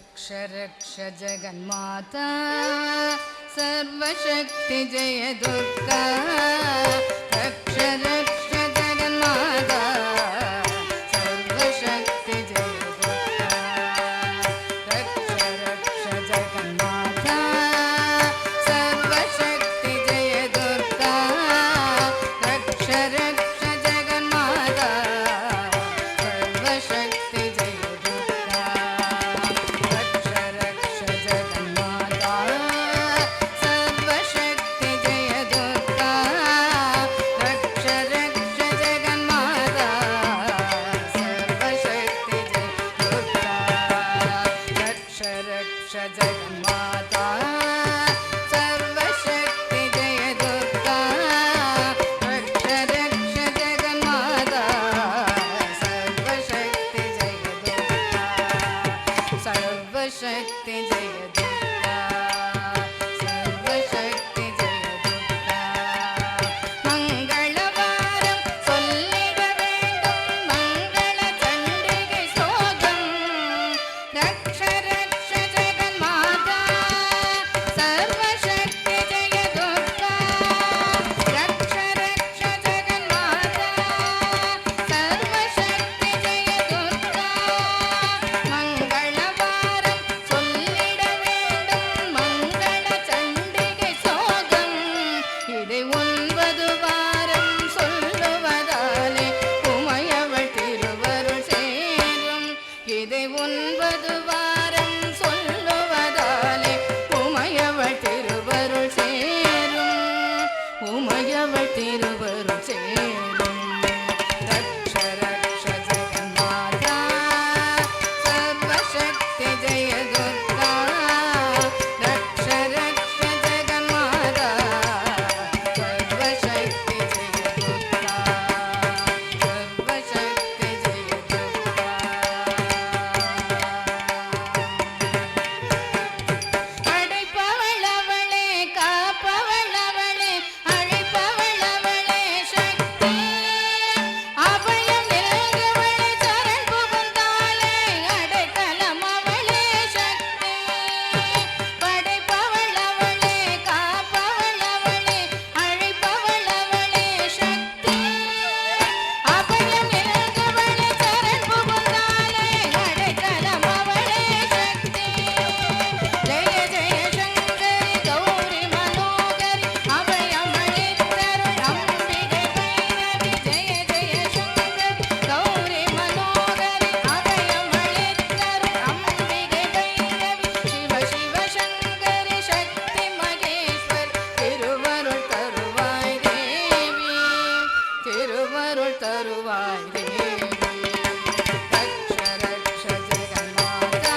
रक्ष रक्ष जगन्माता सर्वशक्ति जय दुर्गा रक्ष रक्ष जगन्माता सर्वशक्ति जय दुर्गा रक्ष रक्ष जगन्माता सर्वशक्ति जय दुर्गा रक्ष रक्ष जगन्माता सर्वशक्ति जय दुर्गा रक्ष रक्ष जगन्माता सर्वशक्ति जय दुर्गा रक्ष रक्ष जगन्माता सर्वशक्ति जय दुर्गा रक्ष रक्ष जगन्माता सर्वशक्ति जय दुर्गा रक्ष रक्ष जगन्माता सर्वशक्ति जय दुर्गा सर्वशक्ति जय दुर्गा सर्वशक्ति जय दुर्गा मंगलवारम சொல்லிட வேண்டும் மங்கள சண்டிகை சோகம் ரக்ஷ ரக்ஷ ஜெகன்மாதா सर्वशक्ति जय दुर्गा रक्ष रक्ष जगन्माता सर्वशक्ति जय दुर्गा मंगलवारम சொல்லிட வேண்டும் மங்கள சண்டிகை சோகம் இதை 9 வாரம் சொல்லுவதாலே உமையவள் திருவருள் சேரும் இதை 9 வாரம் சொல்லுவதாலே உமையவள் திருவருள் சேரும் உமையவள் திருவருள் சேரும் ரக்ஷ ரக்ஷ ஜெகன்மாதா सर्वशक्ति जय दुर्गा रक्ष रक्ष जगन्माता सर्वशक्ति जय दुर्गा सर्वशक्ति जय दुर्गा அடைப்பவளவளே காப்பவளவளே அழைப்பவளவளே சக்தி அபயம் நிலங்கவளே சரண் புகுந்தாலே அடைக்கலம் அவளே சக்தி படைப்பவளவளே காப்பவளவளே அழைப்பவளவளே சக்தி அபயம் நிலங்கவளே சரண் புகுந்தாலே அடைக்கலம் அவளே சக்தி ஜெய ஜெய சங்கரி கௌரி மனோகரி அபயமளித்தருள் அம்பிகை பைரவி ஜெய ஜெய சங்கரி கௌரி மனோகரி அபயமளித்தருள் அம்பிகை பைரவி சிவ சிவ சங்கரி சக்தி மகேஸ்வர் திருவருள் தருவாய் தேவி திருவருள் தருவாய் தேவி रक्ष रक्ष जगन्माता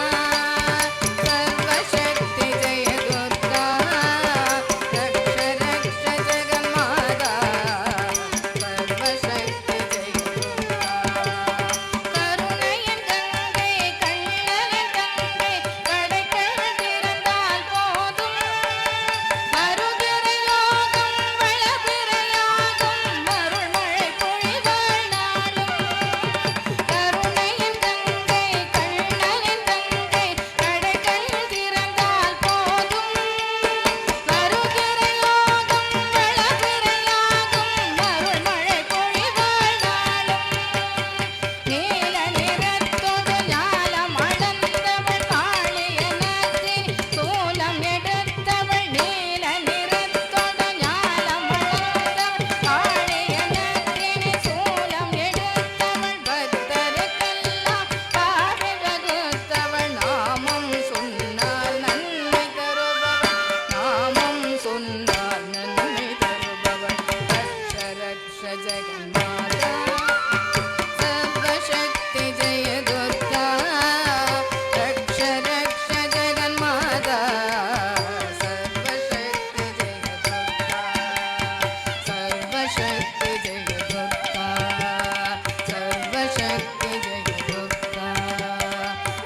सर्वशक्ति जय दुर्गा रक्ष रक्ष जगन्माता सर्वशक्ति जय दुर्गा கருணையின் கங்கை கண்ணனின் கங்கை கடைக்கண் திறந்தால் போதும் அருகிறை யோகம் வளபிறையாகும் அருள்மழை பொழிவாள் நாளும் கருணையின் கங்கை கண்ணனின் கங்கை கடைக்கண் திறந்தால் போதும் அருகிறை யோகம் வளபிறையாகும் அருள்மழை பொழிவாள் நாளும் நீல நிறத்தொடு ஞாலம் அளந்தவள் காளியனத்தினி சூலம் எடுத்தவள் நீல நிறத்தொடு ஞாலம் அளந்தவள் காளியனத்தினி சூலம் எடுத்தவள் பக்தருக்கெல்லாம் பாவி வகுத்தவள் நாமம் சொன்னால் நன்மை தருபவள் நாமம் சொன்னால் நன்மை தருபவள் ரக்ஷ ரக்ஷ ஜெகன்மாதா सर्वशक्ति जय दुर्गा रक्ष रक्ष जगन्माता सर्वशक्ति जय दुर्गा सर्वशक्ति जय दुर्गा सर्वशक्ति जय दुर्गा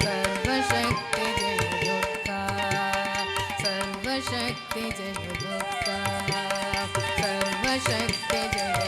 सर्वशक्ति जय दुर्गा सर्वशक्ति जय दुर्गा सर्वशक्ति जय